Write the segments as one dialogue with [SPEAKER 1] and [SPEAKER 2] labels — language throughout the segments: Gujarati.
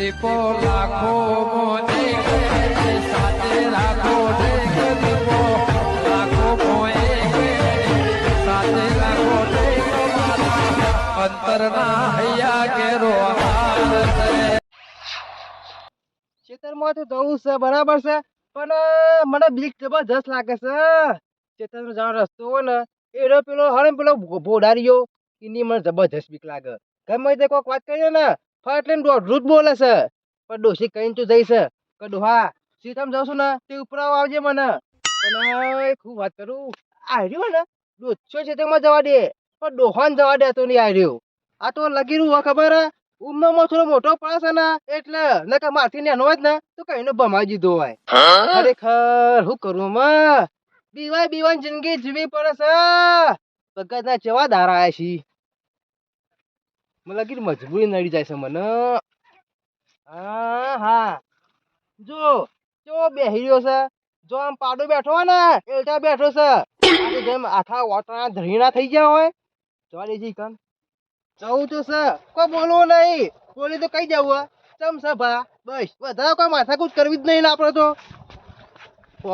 [SPEAKER 1] દીપો લાખો મોને સાથે રાખો દીપો લાખો મોએ સાથે રાખો અંતરના હૈયા કેરો
[SPEAKER 2] ખેતરમાં તો જવું છે બરાબર છે પણ મને બીક જબરજસ્ત લાગે છે. ખેતરમાં જવાનો રસ્તો હોય ને એનો પેલો હરે પેલો ભોડારીયો એની મને જબરજસ્ત બીક લાગે. ગમે તે કોઈક વાત કરીએ ને ફટ લઈને દોઢું જ બોલે છે. પણ ડોશી કહીને તું જઈશ કે ડોહા સીધામ જાઉં છું ને તે ઉપર આવજે મને. પણ ખૂબ વાત કરું આ રહ્યો ને ડોછો ખેતરમાં જવા દે પણ ડોહાને જવા દેતો નહીં આ રહ્યો. આ તો લગી રહ્યું હોય ખબર હે ઉંમરમાં થોડો મોટો પડે છે ને એટલે નકર મારથી નેનો હોય ને તો કઈને ભમાઈ દીધો હોય. ખરેખર શું કરું માં બીવાય જિંદગી જીવી પડે છે. ભગત ના કેવા દારા આયા છી મને લાગી મજબૂરી નડી જાય છે મને. હા જો બેહી રહ્યો છે જો આમ પાડો બેઠો હોય ને એલટા બેઠો છે જેમ આખા ઓટણા ધરીણા થઈ ગયા હોય જવા દેજે કન જવું તો છે કોઈ બોલવું નહીં બોલી તો કઈ જવું ચમ છે ભા બસ વધારે કોઈ માથાકૂટ કરવી જ નહીં ને આપણે તો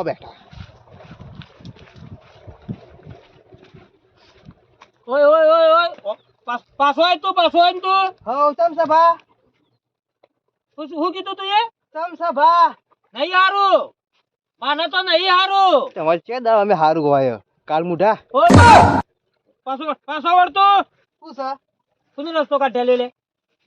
[SPEAKER 2] બેઠા.
[SPEAKER 3] ઓય પાછો આય તું
[SPEAKER 2] હવ ચમ છે ભા
[SPEAKER 3] શું કીધું તું એ
[SPEAKER 2] ચમ છે ભા
[SPEAKER 3] નહીં હારું માને તો નહીં હારું
[SPEAKER 2] તમારે છે દાવ અમે હારું હોય કાલ મુઢા
[SPEAKER 3] પાછો વળતો
[SPEAKER 2] શું છે
[SPEAKER 3] શું રસ્તો કાઢે લે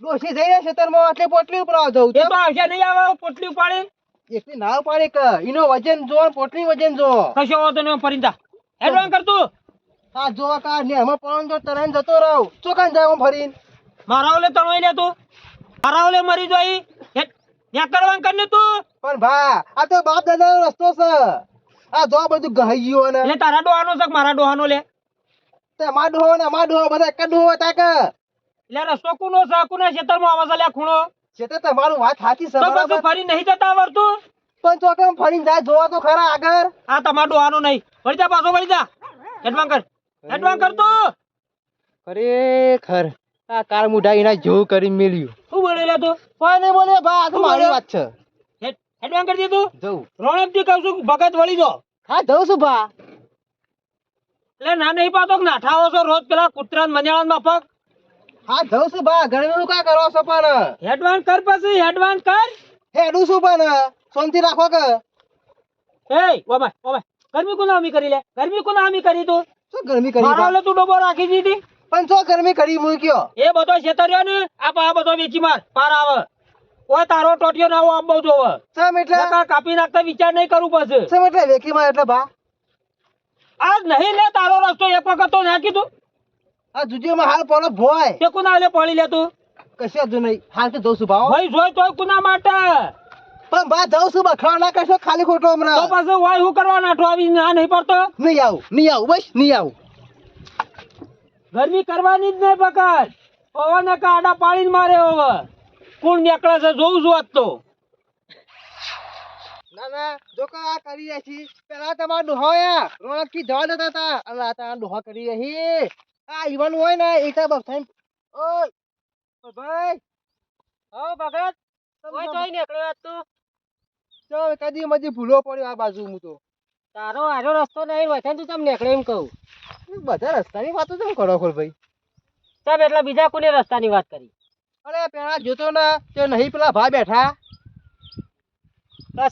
[SPEAKER 2] ડોશી જઈ રહ્યા ખેતરમાં એટલે પોટલી ઉપર આવ જવું
[SPEAKER 3] એ તો આવશે નહીં આવે પોટલી ઉપાડી
[SPEAKER 2] એકલી નાવ પાડે કે એનો વજન જો પોટલી વજન જો
[SPEAKER 3] કશો વાંધો નહીં ફરીને હેડવાન કરતું
[SPEAKER 2] આ જો કા ને અમે પણ જો તરાઈને જતો રહું ચોકાન જાય ફરીને
[SPEAKER 3] મારા ઓલે તણોઈ લે તું મારા ઓલે મરી જોઈ ત્યાં કરવાન કરને તું
[SPEAKER 2] પણ ભા આ તો બાપ દાદાનો રસ્તો છે આ જો બધું ગહી ગયો ને
[SPEAKER 3] એટલે તારા ડોહાનો છે કે મારા ડોહાનો લે
[SPEAKER 2] તે માં ડોહો ને માં ડોહો બધા એક જ ડોહો હતા કે
[SPEAKER 3] એટલે રસ્તો કુનો છે કુના ખેતરમાં આવે છે લે ખૂણો
[SPEAKER 2] છે તો તમારું વાત સાચી છે
[SPEAKER 3] તો
[SPEAKER 2] બરાબર
[SPEAKER 3] પાછું ફરી નહીં જતા આવડતું
[SPEAKER 2] પણ ચોકમ ફરીને જાય જોવા તો ખરા આગળ
[SPEAKER 3] આ તમારો ડોહાનો નહીં વળી જા પાછો વળી જા હેડવાન કર તું
[SPEAKER 2] ખરેખર આ કાળ મુઢા એના જેવું કરી મેલ્યું
[SPEAKER 3] શું બોલે લે તું
[SPEAKER 2] કોઈ નહીં બોલે ભા આ તો
[SPEAKER 3] શું
[SPEAKER 2] મારી
[SPEAKER 3] બોલે?
[SPEAKER 2] વાત છે
[SPEAKER 3] હેડવાન કરી દીધું
[SPEAKER 2] જવું
[SPEAKER 3] રોણકથી કહું છું ભગત વળી જો
[SPEAKER 2] હા જવું છું ભા
[SPEAKER 3] એટલે ના નહીં પાતો કે નાઠાઓ છો રોજ પેલા કૂતરા મંજાળા માફક
[SPEAKER 2] હા જવું છું ભા ગરમીનું કા કરો છો પણ
[SPEAKER 3] હેડવાન કર પછી હેડવાન કર
[SPEAKER 2] હેડું છું પણ શાંતિ રાખો કે
[SPEAKER 3] એ ઓમાય ગરમી કોના આમી કરી લે ગરમી કોના આમી કરી તું
[SPEAKER 2] શું ગરમી કરી
[SPEAKER 3] મારા
[SPEAKER 2] ભા?
[SPEAKER 3] ઓલે તું ડોબો રાખી દીધી
[SPEAKER 2] પણ શું ગરમી કરી મૂક્યો
[SPEAKER 3] એ બધો છેતર્યો ને આ બધો વેચી માર પાર આવે ઓય તારો ટોટિયો ના આવો આંબો જોવે
[SPEAKER 2] સમ એટલે
[SPEAKER 3] નકર કાપી નાખતા વિચાર નહીં કરું પછી
[SPEAKER 2] સમ એટલે વેકી માં એટલે ભા
[SPEAKER 3] આજ નહીં લે તારો રસ્તો એક વખત તો ના કીધું
[SPEAKER 2] આ જુજેમાં હાલ પડો ભોય
[SPEAKER 3] તે કુના લે પડી લે તું
[SPEAKER 2] કશે જ નહીં હાલ તો જઉં છું ભાવ
[SPEAKER 3] ભાઈ જોઈ તોય કુના માટે
[SPEAKER 2] પણ ભા જઉં છું બખડા ના કરશો ખાલી ખોટો
[SPEAKER 3] તો
[SPEAKER 2] હમણાં
[SPEAKER 3] પાછું વાય હું કરવા નાઠો આવી ના નહીં પડતો
[SPEAKER 2] નહીં આવું બસ નહીં આવું
[SPEAKER 3] ગરમી કરવાની જ નહીં પકડ પવન કાડા પાડીને મારે હવે કોણ નીકળે છે જોઉં છું આજ તો
[SPEAKER 2] ના જો કા આ કરી રહી છી પેલા તમારા ડોહાયા રોણક થી જવા દેતા હતા અને આ તારા ડોહા કરી રહી આ ઈવન હોય ને એ તો બસ થઈને ઓય ઓ ભાઈ
[SPEAKER 3] હો ભગત ઓય તોય નીકળ્યો આજ તું
[SPEAKER 2] ચાલ કદી મજી ભૂલો પડ્યો આ બાજુ હું તો
[SPEAKER 3] તારો આજો રસ્તો નહીં હોય તું તમને નીકળે એમ કહું
[SPEAKER 2] બધા રસ્તાની વાતો કેમ કરો ખોલ ભાઈ
[SPEAKER 3] સાહેબ એટલે બીજા કોને રસ્તાની વાત કરી
[SPEAKER 2] અરે પેલા જોતો ને તે નહીં પેલા ભા બેઠા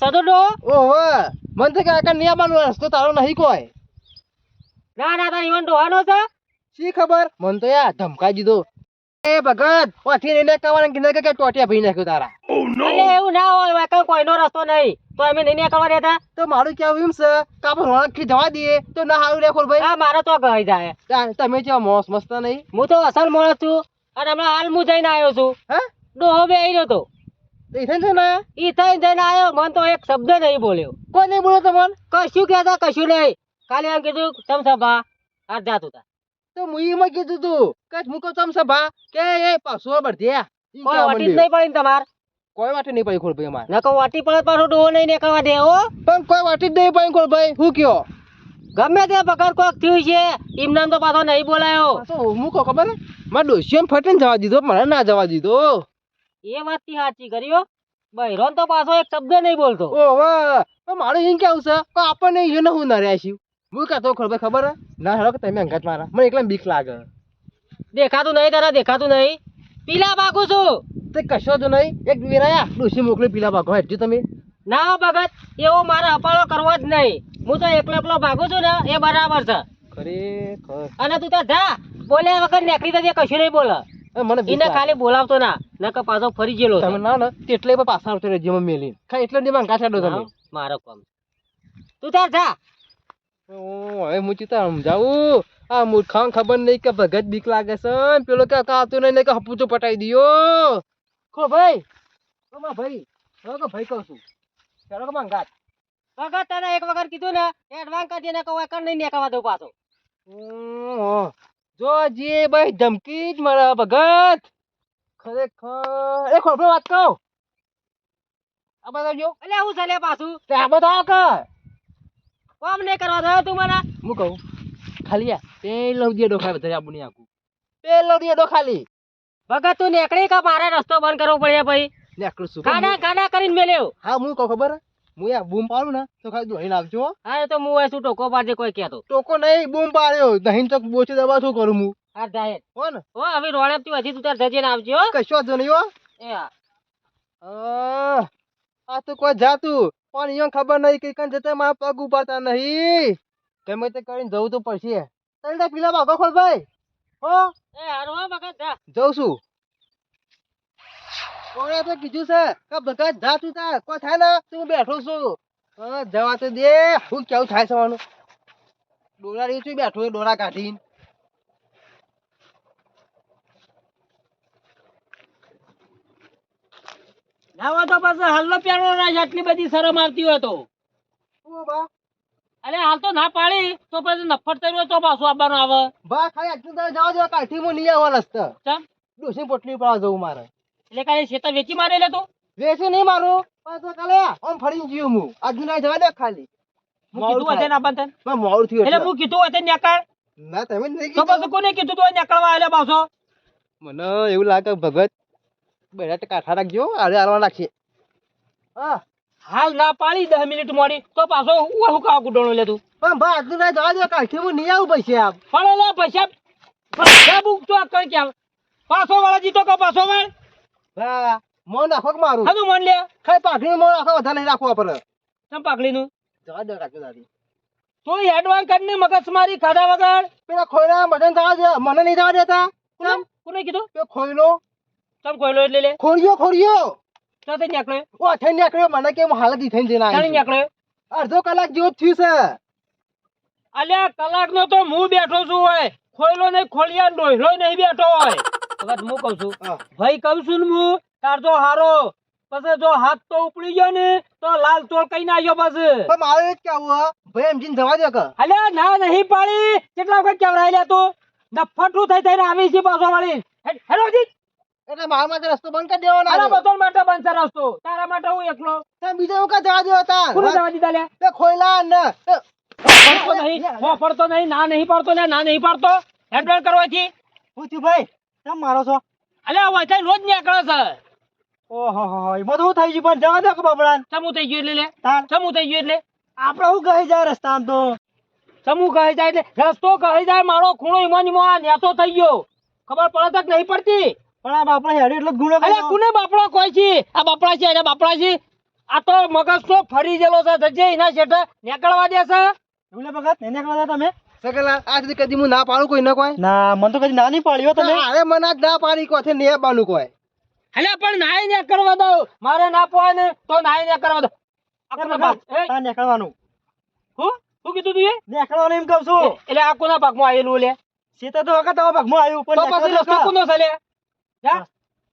[SPEAKER 3] સદો ડો
[SPEAKER 2] ઓહો મન તો કે નિયમનો રસ્તો તારો નહીં કોઈ
[SPEAKER 3] ના તાર ઈવન ડોહાનો છે
[SPEAKER 2] શી ખબર મન તો યાર ધમકાઈ દીધો એ ભગત ઓથી નહીં કહેવાનું કીધું કે ટોટિયા ભઈ નાખ્યો તારા
[SPEAKER 3] અલે એવું ના હોય વાકા કોઈનો રસ્તો નહીં તો અમે નહીં કરવા દેતા
[SPEAKER 2] તો મારું કેવું એમ છે કે આપણે રોણક થી જવા દઈએ તો ના હારું રે ખોલ ભાઈ
[SPEAKER 3] આ મારો તો ગઈ જાય
[SPEAKER 2] તમે કેવા મોસ મસ્ત નહીં
[SPEAKER 3] હું તો અસલ માણસ છું અને હમણાં હાલ હું જઈને આવ્યો છું
[SPEAKER 2] હે
[SPEAKER 3] ડોહો બે આવી રહ્યો તો
[SPEAKER 2] ઇથન છે ને
[SPEAKER 3] ઈ થઈને જઈને આવ્યો મન તો એક શબ્દ નહીં બોલ્યો
[SPEAKER 2] કોઈ નહીં બોલો તમને
[SPEAKER 3] કશું કહેતા કશું નહીં ખાલી એમ કીધું તમ સભા આ જાતું તા
[SPEAKER 2] તો મુઈમાં કીધું તું કે મુકો તમ સભા કે એ પાછો બળધ્યા
[SPEAKER 3] કોઈ વાટી જ નહીં પડી તમાર
[SPEAKER 2] કોઈ વાટી નહીં પડી ખોલ ભાઈ અમાર
[SPEAKER 3] નકો વાટી પડે પાછો ડોહો નહીં નીકળવા દે હો
[SPEAKER 2] પણ કોઈ વાટી જ નહીં પડી ખોલ ભાઈ હું કયો
[SPEAKER 3] ગમે તે પકડ કોક થયું છે એમ નામ તો પાછો નહીં બોલાયો
[SPEAKER 2] પાછો મુકો ખબર હે મારા ડોશિયમ ફટીને જવા દીધો મને ના જવા દીધો
[SPEAKER 3] એ વાત થી સાચી કર્યો. બૈરોન તો પાછો એક શબ્દ નહીં બોલતો.
[SPEAKER 2] ઓવે પણ મારું એમ કેવું છે કે આપણને એને હું નર્યા છીએ હું કહેતો ખબર હે? ના હેડો કે તમે અંગત મારા મને એકલા બીક લાગે
[SPEAKER 3] દેખાતું નહીં તારા, દેખાતું નહીં. પીલા ભાગું છું.
[SPEAKER 2] તે કશો જ નહીં એક વેરાયા ડોસી મોકલી પીલા ભાગો હેડજો તમે
[SPEAKER 3] ના ભગત, એવો મારે અપાળો કરવો જ નહીં. હું તો એકલો એકલો ભાગું છું ને એ બરાબર છે.
[SPEAKER 2] ખરેખર
[SPEAKER 3] અને તું તો જા, બોલ્યા વગર નીકળી જજે, કશું નહીં બોલે.
[SPEAKER 2] મને બીક
[SPEAKER 3] એને
[SPEAKER 2] લાગે.
[SPEAKER 3] ખાલી બોલાવતો ના, નકર પાછો ફરી ગયેલો છે.
[SPEAKER 2] તમે ના ને તેટલે પણ પાછા આવતો રહેજો મને મેલી ખાઈ એટલે નહીં અંગત હેડો તમે
[SPEAKER 3] હા, મારો કામ. તું તાર જા.
[SPEAKER 2] હવે હું ચિતા સમજાવું આ મૂર્ખાને ખબર નહીં કે ભગત બીક લાગે છે ને પેલો કે આવતો નહીં કે હપુચો પટાઈ દિયો ખો ભાઈ ઓ માં ભાઈ હવે કે ભાઈ કહું છું ચાલો કે મંગાત
[SPEAKER 3] ભગત તને એક વખત કીધું ને, એડવાન્સ કરી દે, કોઈ કર નહીં નીકળવા દઉં પાછો.
[SPEAKER 2] જો જે ભાઈ ધમકી જ મળે ભગત ખરેખર એ ખોફરો વાત કહું આ બતાવજો
[SPEAKER 3] એટલે હું ચાલે પાછું
[SPEAKER 2] તે આ બતાવો કે
[SPEAKER 3] કામ નહીં કરવા દો તું મને.
[SPEAKER 2] હું કહું ખાલી આ પેલો દિયડો ખાય બધા આબુ નહીં આખું પેલો દિયડો ખાલી
[SPEAKER 3] ભગત તું નીકળી કે મારે રસ્તો બંધ કરવો પડે ભાઈ.
[SPEAKER 2] નેકળું છું
[SPEAKER 3] ખાડા ખાડા કરીને મેલ્યો.
[SPEAKER 2] હા હું કહું ખબર હે? હું આ બૂમ પાડું ને તો ખાલી દોડીને આવજો હો.
[SPEAKER 3] હા, એ તો હું શું ટોકો પાડજે કોઈ કહેતો.
[SPEAKER 2] ટોકો નહીં બૂમ પાડ્યો દહીં તો બોચી દવા શું કરું હું
[SPEAKER 3] હા જાય.
[SPEAKER 2] હો ને
[SPEAKER 3] હો હવે રોડે તું હજી તું તાર જજે ને આવજો હો.
[SPEAKER 2] કશો જ નહીં હો
[SPEAKER 3] એ હા.
[SPEAKER 2] આ તો કોઈ જાતું પણ અહીંયા ખબર નહીં કે કઈ જતા મારા પગ ઉપાડતા નહીં ગમે તે કરીને જવું તો પડશે તને પેલા ભાગો ખોલ ભાઈ હો
[SPEAKER 3] એ હારું હો ભગત જા.
[SPEAKER 2] જઉં છું કોણે તો કીધું છે કે ભગત જા તું તાર કોઈ થાય ને તો હું બેઠો છું હા જવા તો દે હું કેવું થાય સવાનું ડોરા રહ્યું છું બેઠો ડોરા કાઢીને
[SPEAKER 3] જાવા તો પછી હાલનો પ્યારો રાજ આટલી બધી શરમ આવતી હોય તો.
[SPEAKER 2] ઓ બા
[SPEAKER 3] અરે હાલ તો ના પાડી તો પછી નફટ કર્યો તો પાછું આવવાનું આવે.
[SPEAKER 2] બા ખાલી આટલું તારે જવા દે કાઠી માં નહીં આવવા રસ્તા
[SPEAKER 3] ચમ
[SPEAKER 2] ડોસી પોટલી પાડવા જવું મારે
[SPEAKER 3] એટલે કાલે શેતા વેચી મારે લે તું.
[SPEAKER 2] વેચે નહીં મારું પણ તો કાલે આમ ફરીને જીવું હું આજુ ના જવા દે ખાલી
[SPEAKER 3] હું કીધું હતું ને આ બંધન.
[SPEAKER 2] પણ મોડું થયું
[SPEAKER 3] એટલે
[SPEAKER 2] એટલે
[SPEAKER 3] હું કીધું હતું નીકળ.
[SPEAKER 2] ના તમે જ નહીં
[SPEAKER 3] તો
[SPEAKER 2] કીધું
[SPEAKER 3] પછી કોને કીધું તું નીકળવા આવેલા પાછો.
[SPEAKER 2] મને એવું લાગે ભગત બેડા કાઠા રાખજો આડે હાલવા નાખીએ હા
[SPEAKER 3] હાલ ના પાડી 10 મિનિટ મોડી તો પાછો હું કાવ ગુડણો લે તું.
[SPEAKER 2] પણ બા આજુ ના જવા દે કાઠી માં નહીં આવું પૈસે આપ
[SPEAKER 3] ફળો લે પૈસા પૈસા બુક તો કર કે પાછો વાળા જીતો કે પાછો વાળ.
[SPEAKER 2] હા મોં નાખો કે મારું
[SPEAKER 3] હજુ મન લે.
[SPEAKER 2] ખાઈ પાઘડી મોં નાખો વધારે નહીં રાખવું આપણે
[SPEAKER 3] ચમ પાકડીનું
[SPEAKER 2] જવા દે કાચું દાદી
[SPEAKER 3] તો એડવાન્સ કરીને મગજમારી ખાધા વગર.
[SPEAKER 2] પેલા ખોયલા બધાને જવા દે મને નહીં જવા દેતા
[SPEAKER 3] કોને કોને કીધું?
[SPEAKER 2] પેલો ખોયલો
[SPEAKER 3] ચમ કોયલો એટલે લે
[SPEAKER 2] ખોરિયો
[SPEAKER 3] તો તે નીકળ્યો.
[SPEAKER 2] ઓ થઈને નીકળ્યો મને કેમ હાલત થઈને જઈને
[SPEAKER 3] ચાલી
[SPEAKER 2] આવી
[SPEAKER 3] નીકળ્યો.
[SPEAKER 2] અડધો કલાક જેવું જ થયું છે
[SPEAKER 3] અલ્યા કલાકનો તો હું બેઠો છું હોય, ખોયલો નહીં ખોલિયા ડોયલો નહીં બેઠો હોય. વખત હું કહું છું
[SPEAKER 2] હા.
[SPEAKER 3] ભાઈ કહું છું ને હું તાર તો હારો પછી જો હાથ તો ઉપડી ગયો ને તો લાલ તોડ કઈ નાખ્યો પછી.
[SPEAKER 2] પણ મારે જ કેવું હે ભાઈ એમ જીને જવા દે કે
[SPEAKER 3] અલ્યા ના નહીં પાડી કેટલા વખત કેવરાય લે તું નફટું થઈ થઈને આવી છે પાછો વાળી. હેલો જી
[SPEAKER 2] એટલે મારા માટે રસ્તો બંધ કરી દેવાનો
[SPEAKER 3] તારા
[SPEAKER 2] આજે.
[SPEAKER 3] બધા માટે બનશે રસ્તો, તારા માટે હું એકલો.
[SPEAKER 2] તમે બીજા હું કાં જવા દો હતા
[SPEAKER 3] કોને જવા દીધા લે?
[SPEAKER 2] તે ખોયલા ને
[SPEAKER 3] પડતો નહીં, પડતો નહીં, ના નહીં પાડતો લે, ના નહીં પાડતો હેડબેડ કરવાથી.
[SPEAKER 2] હું થયું ભાઈ કેમ મારો છો
[SPEAKER 3] અલ્યા વૈસાઈ રોજ નીકળે છે.
[SPEAKER 2] ઓહો હો એ બધું થઈ ગયું પણ જવા દો કે બાબડાને
[SPEAKER 3] સમૂહ થઈ ગયું એટલે લે,
[SPEAKER 2] તાર
[SPEAKER 3] સમૂહ થઈ ગયું એટલે
[SPEAKER 2] આપણે હું કહી જાય રસ્તામાં તો
[SPEAKER 3] સમૂહ કહી જાય એટલે રસ્તો કહી જાય મારો ખૂણો ઈમાન ઈમાન નેતો થઈ ગયો. ખબર પડે તક નહીં પડતી.
[SPEAKER 2] પણ આ બાપડા હેડે એટલો જ ગુનો
[SPEAKER 3] અલ્યા કોને બાપડો કોઈ છે? આ બાપડા છે, એને બાપડા છે. આ તો મગજ તો ફરી ગયેલો છે, જજે એના શેઠે નીકળવા દે છે.
[SPEAKER 2] એમને ભગત એને કહો તમે સકલા આજ સુધી કદી હું ના પાડું કોઈ ન કોઈ ના મને તો કદી ના નહીં પાડ્યો તમે અરે મને આજ ના પાડી કોઈ ને બાનું કોઈ
[SPEAKER 3] અલ્યા પણ નાય ને કરવા દો, મારે ના પોય ને તો નાય ને કરવા દો. આ બાપ એ
[SPEAKER 2] તા નીકળવાનું
[SPEAKER 3] હું શું કીધું તું એ?
[SPEAKER 2] નીકળવાનું એમ કહું છું
[SPEAKER 3] એટલે આ કોના ભાગમાં આવેલું લે?
[SPEAKER 2] સીતા તો વખત આવા ભાગમાં આવ્યું
[SPEAKER 3] તો પછી
[SPEAKER 2] પણ
[SPEAKER 3] રસ્તો કોનો છે લે? જા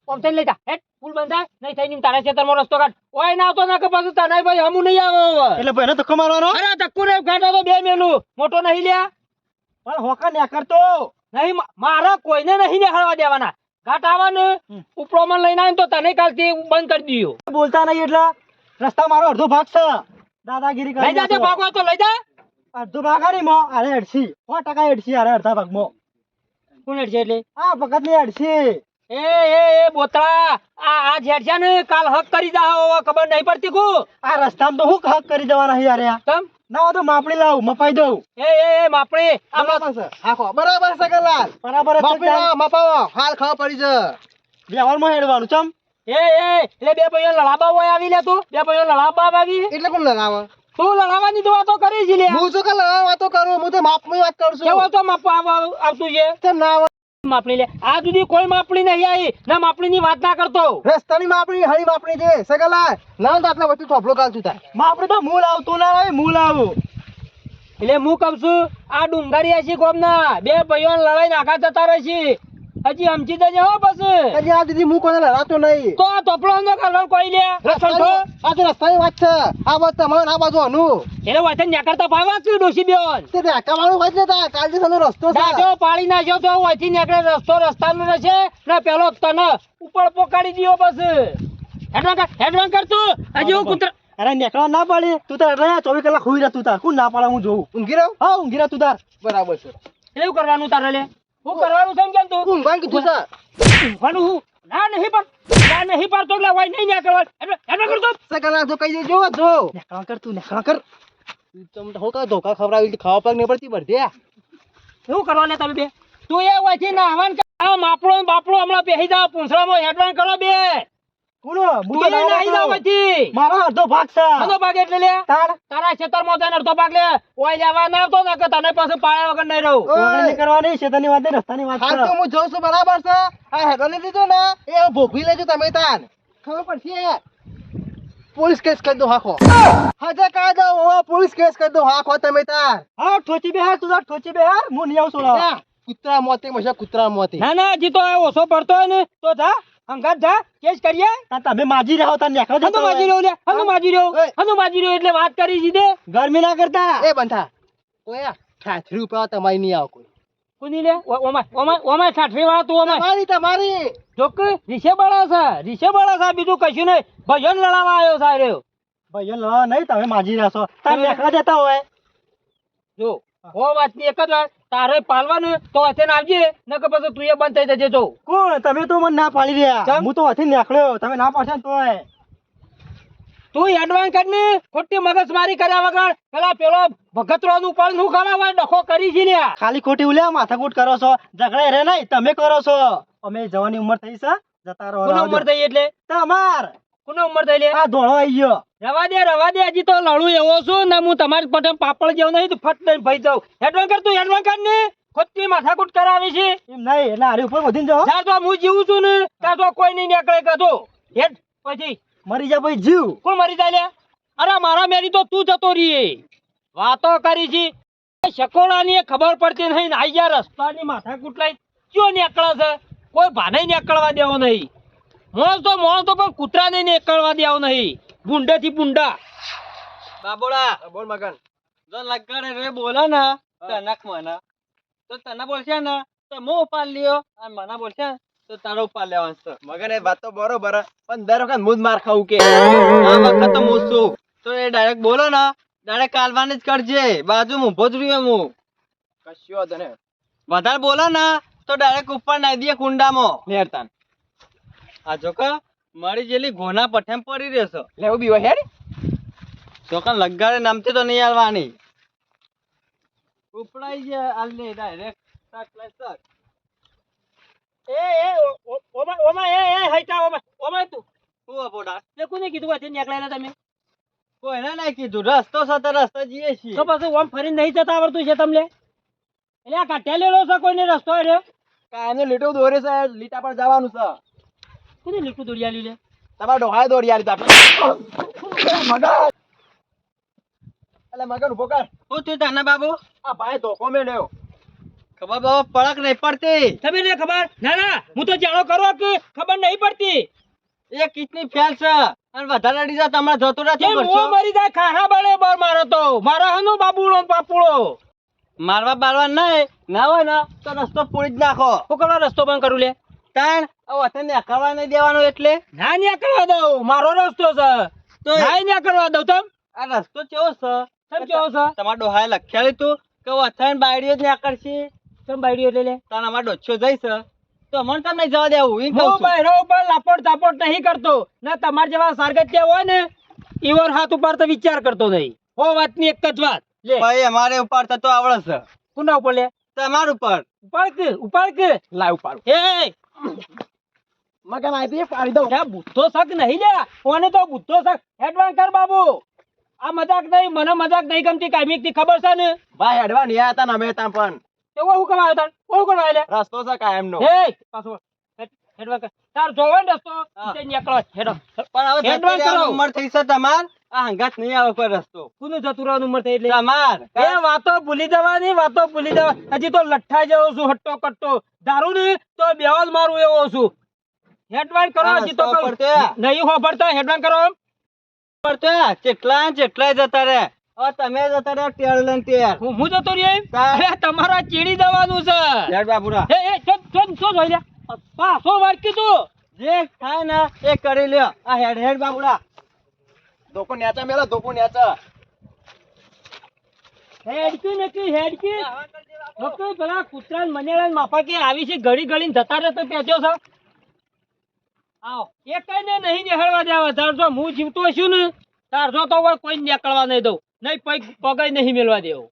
[SPEAKER 3] ઓમ થઈને લઈ જા. હેટ પુલ બંધ થાય નહીં થઈ ની તારા ખેતરમાં રસ્તો કાઢ. ઓય ના આવતો ના કે પાછું તને ભાઈ હમું નહીં આવે હવે.
[SPEAKER 2] એટલે ભાઈ ધક્કો મારવાનો
[SPEAKER 3] અરે ધક્કો ને કાઢો તો બે મેલું મોટો નહીં લ્યા.
[SPEAKER 2] પણ હોકા નીકળતો
[SPEAKER 3] નહીં મારા કોઈને નહીં નીકળવા દેવાના. ઘાટ આવવાને ઉપરોમાં લઈને આવે ને તો તને કાલથી બંધ કરી દીયો.
[SPEAKER 2] બોલતા નહીં એટલે રસ્તા મારો અડધો ભાગ છે દાદાગીરી
[SPEAKER 3] લઈ જાજે ભાગવા તો લઈ જા.
[SPEAKER 2] અડધો ભાગ હારી મો અરે 80% અડધા ભાગમાં
[SPEAKER 3] કોણ છે એટલે
[SPEAKER 2] આ ભગત ની 80
[SPEAKER 3] એ બોતળા આ ઝેર છે ને કાલ હક કરી જાઓ હવે ખબર નહીં પડતી કુ
[SPEAKER 2] આ રસ્તામાં તો હું હક કરી દેવાના યાર
[SPEAKER 3] તમ
[SPEAKER 2] ના હોય તો માપણી લાવ મપાઈ દઉં
[SPEAKER 3] એ માપણી
[SPEAKER 2] બરાબર છે હાખો બરાબર છે ગલાલ બરાબર છે માપણી લાવ મપાવો હાલ ખબર પડી છે વ્યવહારમાં હેડવાનું ચમ
[SPEAKER 3] એટલે બે ભાઈઓ લડાબા હોય આવી લે તું બે ભાઈઓ લડાબા આવી
[SPEAKER 2] એટલે કોણ લગાવે
[SPEAKER 3] તું લડાવાની તો વાતો કરી જ લે
[SPEAKER 2] હું શું કે લગાવ વાતો કરું હું તો માપની વાત કરું છું
[SPEAKER 3] કેવો તો માપવા આવતું છે
[SPEAKER 2] તે ના આવે.
[SPEAKER 3] માપણી લે આ સુધી કોઈ માપણી નહીં આવી ના માપણી ની વાત ના કરતો
[SPEAKER 2] રસ્તાની માપણી હરી માપણી છે સગલા ના તો આટલા વચ્ચે થોપલો કાલતું થાય માપણી તો મૂળ આવતું ના હોય મૂળ આવું
[SPEAKER 3] એટલે હું કઉ છું આ ડુંગરિયા છે ગોમના બે ભાઈઓ લડાઈ નાખા જતા રહે છે હજી સમજી દેજે હો બસ
[SPEAKER 2] હજી આ દીદી હું કોને લડાતો નહીં
[SPEAKER 3] તો આ તોપલો નો કારણ કોઈ લે
[SPEAKER 2] આ તો રસ્તાની વાત છે આ વાત તમારે આ બાજુ અનુ
[SPEAKER 3] એટલે વાતે નેકળતા ભાવા કે ડોસી બેન
[SPEAKER 2] તે રાકાવાનું વાત નતા કાલથી તને રસ્તો છે
[SPEAKER 3] દાદો પાડી નાખ્યો તો વાથી નીકળે રસ્તાનો રહેશે ને પેલો તને ઉપર પોકાડી દીયો બસ હેડવાન કર તું હજી હું કૂતરા
[SPEAKER 2] અરે નેકળવા ના પાડી તું તાર રે 24 કલાક ખોઈ રહેતું તાર કોણ ના પાડે હું જોઉં ઊંઘી રહ્યો હા ઊંઘી રહ્યો તું તાર બરાબર છે
[SPEAKER 3] એવું કરવાનું તારે લે હું કરવાનું છે કેમ તું
[SPEAKER 2] ઊંઘવાનું કીધું છે
[SPEAKER 3] ઊંઘવાનું હું ના નહીં પાડતો એટલે વાય નહીં નીકળવા હેડવાન કર તું
[SPEAKER 2] સગલા તો કહી દેજો જો નેકળવા કર તું નેકળવા કર તું તો હોકા ધોકા ખવડાવી ખાવા પાક નહીં પડતી પડે
[SPEAKER 3] એવું કરવા લે તમે બે તું એ વાથી ના હવાન આ માપડો ને બાપડો હમણાં બેહી જાવ પૂંછડામાં હેડવાન કરો બે
[SPEAKER 2] કોનો
[SPEAKER 3] તું એ નાહી જાવ વાથી
[SPEAKER 2] મારો અડધો ભાગ છે
[SPEAKER 3] અડધો ભાગ એટલે લે તારા ખેતરમાં તને અડધો ભાગ લે ઓય લેવા ના આવતો ને કે તને પાસે પાળ્યા વગર નહીં રહું
[SPEAKER 2] ઓગણી કરવાની શેતાની વાત નહીં રસ્તાની વાત છે હા તો હું જોઉં છું બરાબર છે આ હેડવાની દીધો ને એ ભોગવી લેજો તમે તાન ખબર પડશે પોલીસ કેસ કરી દો હાખો હજે કા દો પોલીસ કેસ કરી દો હાખો તમે તાર હા ઠોચી બેહાર તું ઠોચી બેહાર હું નહીં આવું છોડાવ કૂતરા મોતે મશે કૂતરા મોતે
[SPEAKER 3] ના ના હજી તો ઓછો પડતો હોય ને તો જા અંગાત જા કેસ કરીએ
[SPEAKER 2] તમે માજી રહો તાર નેખો
[SPEAKER 3] હનો માજી રહ્યો લે હનો માજી રહ્યો એટલે વાત કરી સીધે
[SPEAKER 2] ગરમી ના કરતા એ બંધા ઓયા 60 રૂપિયા તમારી નહીં આવ કોઈ
[SPEAKER 3] કોની લે ઓમાં 60 વાળા તું ઓમાં
[SPEAKER 2] તમારી
[SPEAKER 3] જોક રીશે બળા છે બીજું કશું નહીં ભજન લડાવા આવ્યો સાહેબ
[SPEAKER 2] ભાઈ લડવા નહીં તમે માજી રહેશો તમે નેખા જતા હોય
[SPEAKER 3] જો હો વાતની એક જ વાત તારે પાલવાનું તો હથે આવજે ન કે પછી તું એ બંધ થઈ જજે જો
[SPEAKER 2] કોણ તમે તો મને ના પાડી રહ્યા હું તો હથી નીકળ્યો તમે ના પાડશો તોય
[SPEAKER 3] તું એડવાન્સ કરીને ખોટી મગજમારી કર્યા વગર પેલા પેલો ભગતરો નું પણ નું ખાવા ડખો કરી છે લ્યા
[SPEAKER 2] ખાલી ખોટી ઉલ્યા માથાકૂટ કરો છો ઝઘડા રે નહીં તમે કરો છો અમે જવાની ઉંમર થઈ છે જતા રહો
[SPEAKER 3] કોની ઉંમર થઈ એટલે
[SPEAKER 2] તમાર
[SPEAKER 3] કોની ઉંમર થઈ લે
[SPEAKER 2] આ ધોળો આવી ગયો
[SPEAKER 3] રવા દે હજી તો લડું એવો છું ને હું તમારી પટે પાપડ જેવો નહીં તો ફટ દઈને ભાઈ જાઉં એડવાન્સ કર તું એડવાન્સ કર ને ખોટી માથાકૂટ કરાવી છે
[SPEAKER 2] એમ નહીં એટલે આરી ઉપર વધીને જાઓ
[SPEAKER 3] જ્યાં તો હું જીવું છું ને ત્યાં તો કોઈ નહીં નીકળે કહેતો હેડ પછી
[SPEAKER 2] મરી જા ભાઈ જીવ
[SPEAKER 3] કોણ મરી જાય લે અરે મારા મેરી તો તું જતો રહીએ વાતો કરી છે શકોડાની ખબર પડતી નહીં આઈ યાર રસ્તાની માથાકૂટ લઈ ક્યો નીકળે છે કોઈ ભાને નીકળવા દેવો નહીં મોણસ તો પણ કૂતરા નહીં નીકળવા દેવો નહીં બુંડે થી બુંડા
[SPEAKER 1] બાબોડા
[SPEAKER 2] બોલ મગન
[SPEAKER 1] જો લગાડે રે બોલે ને તનક મને તો તને બોલશે ને તો મો ઉપાડ લ્યો અને મને બોલશે ને તો તારો ઉપાડ લેવાનો છે
[SPEAKER 2] મગન એ વાત તો બરોબર પણ દર વખત મુદ માર ખાવું કે
[SPEAKER 1] આ વખત તો હું છું તો એ ડાયરેક્ટ બોલો ને ડાયરેક્ટ કાલવાની જ કરજે બાજુ ઊભો જ રહ્યો હું
[SPEAKER 2] કશ્યો તને
[SPEAKER 1] વધારે બોલો ને તો ડાયરેક્ટ ઉપર નાખી દે કુંડામાં નેરતાન આ જોકા મારી જેલી ઘોના પઠેમ પડી રહેશો
[SPEAKER 2] લેવું બીવા હેડ
[SPEAKER 1] ચોકન લગાડે નામથી તો નહીં આવવાની ઉપડાઈ જાય આલ ને ડાયરેક્ટ ટક લાઈ ટક
[SPEAKER 3] ઓમાં હઈતા ઓમાં તું
[SPEAKER 1] હું અપોડા
[SPEAKER 3] તે કોને કીધું આજે નીકળેલા તમે
[SPEAKER 1] કોઈને નહીં કીધું રસ્તો સાથે રસ્તો જઈએ છીએ
[SPEAKER 3] તો પછી ઓમ ફરીને નહીં જતા આવડતું છે તમને એટલે આ કાઢેલો છે કોઈને રસ્તો રહ્યો
[SPEAKER 2] કાયનો લીટો દોરે છે લીટા પર જવાનું છે
[SPEAKER 3] કોને લીટું દોડિયાલી લે
[SPEAKER 2] તમારા ડોહાએ દોરિયા લીધા મગન એટલે મગન ઉભો કર
[SPEAKER 1] હું તું તને બાબુ
[SPEAKER 2] આ ભાઈ ધોકો મેલ્યો
[SPEAKER 1] ખબર બાબા પડક નહીં પડતી
[SPEAKER 3] તમે ને ખબર ના હું તો જાણો કરો કે ખબર નહીં પડતી
[SPEAKER 1] એ કિતની ફેલ છે અને વધારે અડી જા તમારે જતો
[SPEAKER 3] કે
[SPEAKER 1] નથી
[SPEAKER 3] મો મરી જાય ખારા બળે બર મારો તો મારા હનો બાબુડો ને પાપુડો
[SPEAKER 1] મારવા બારવા નહીં ના હોય ને તો રસ્તો પૂરી જ નાખો
[SPEAKER 3] હું કરવા રસ્તો બંધ કરું લે
[SPEAKER 1] તાણ હવે કરવા નહીં દેવાનો એટલે
[SPEAKER 3] ના ન્યા કરવા દઉં મારો રસ્તો છે
[SPEAKER 1] તો
[SPEAKER 3] ના ન્યા કરવા દઉં તમ
[SPEAKER 1] આ રસ્તો કેવો છે
[SPEAKER 3] તમ કેવો છે
[SPEAKER 1] તમારા ડોહાએ લખ્યા તું કે અથાણ બાયડીઓ જ ના કરશે
[SPEAKER 3] તમ બાયડી એટલે લે
[SPEAKER 1] તાણ અમાર ડોચ્યો જઈશ તો મને તો નહીં જવા દેવું ઈ કહું
[SPEAKER 3] હું
[SPEAKER 1] છું.
[SPEAKER 3] બૈરો ઉપર લાપોટ તાપોટ નહીં કરતો ને તમારા જેવા સારગત્યા હોય ને ઈવર હાથ ઉપર તો વિચાર કરતો નહીં. હો વાતની એક જ વાત લે
[SPEAKER 1] ભાઈ અમારે ઉપાડતા તો આવડે છે.
[SPEAKER 3] કુના ઉપર લે
[SPEAKER 1] તમાર ઉપર
[SPEAKER 3] ઉપાડ કે
[SPEAKER 2] લાવ પાડું
[SPEAKER 3] એ
[SPEAKER 2] મગન આઈ પાડી દઉં
[SPEAKER 3] ક્યાં બુદ્ધો શક નહીં લે કોને તો બુદ્ધો શક હેડવાન કર બાબુ. આ મજાક નહીં, મને મજાક નહીં ગમતી કાયમિક થી ખબર છે ને.
[SPEAKER 2] ભાઈ હેડવા નહીં આયા તા ને અમે તા પણ
[SPEAKER 3] એવો હું કમાયો તાર હું કરવા લે
[SPEAKER 2] રસ્તો છે કાયમનો
[SPEAKER 3] એ પાછો હેડવા કર તાર જોવે ને રસ્તો તે નીકળો હેડો
[SPEAKER 1] પણ હવે
[SPEAKER 3] હેડવાન
[SPEAKER 1] ધકેલી
[SPEAKER 3] કરો.
[SPEAKER 1] આવવાની ઉંમર થઈ છે તમાર આ હંગાત નહીં આવે કોઈ રસ્તો
[SPEAKER 3] કોનું જતું રહેવાનું ઉંમર થઈ એટલે
[SPEAKER 1] તમાર
[SPEAKER 3] એ વાતો ભૂલી જવાની વાતો ભૂલી જવા. હજી તો લઠ્ઠા જેવો છું હટ્ટો કટ્ટો દારૂ ને તો બેવાજ મારું એવો છું. હેડવાન કરો
[SPEAKER 1] આ
[SPEAKER 3] હજી તો
[SPEAKER 1] રસ્તો
[SPEAKER 3] કહું.
[SPEAKER 1] પડતો
[SPEAKER 3] નહીં હોભળતો હેડવાન કરો
[SPEAKER 1] પડતો જેટલા જતા રે હવે તમે જતા રે ટેર લઈને ટેર
[SPEAKER 3] હું જતો રહ્યો એમ?
[SPEAKER 1] તાર.
[SPEAKER 3] અરે તમારા ચીડી જવાનું છે.
[SPEAKER 1] હેડ બાપુરા
[SPEAKER 3] એ શું જોઈ લે પાછો વાટકી તું
[SPEAKER 1] જે થાય ને એ કરી લ્યો આ હેડ હેડ બાપુરા
[SPEAKER 2] ધોકો નેચા મેલો ધોકો નેચા
[SPEAKER 3] હેડકી નકી હેડકી લોકો પેલા કૂતરા મનેલા માફા કે આવી છે ઘડી ઘડીને જતા રહેતો પેટ્યો છે. આવો એ કઈ ને નહીં નિહાળવા દેવા તારજો હું જીવતો છું ને તારજો તો કોઈ નીકળવા નહીં દઉં નહીં પગ નહીં મેળવા દેવો.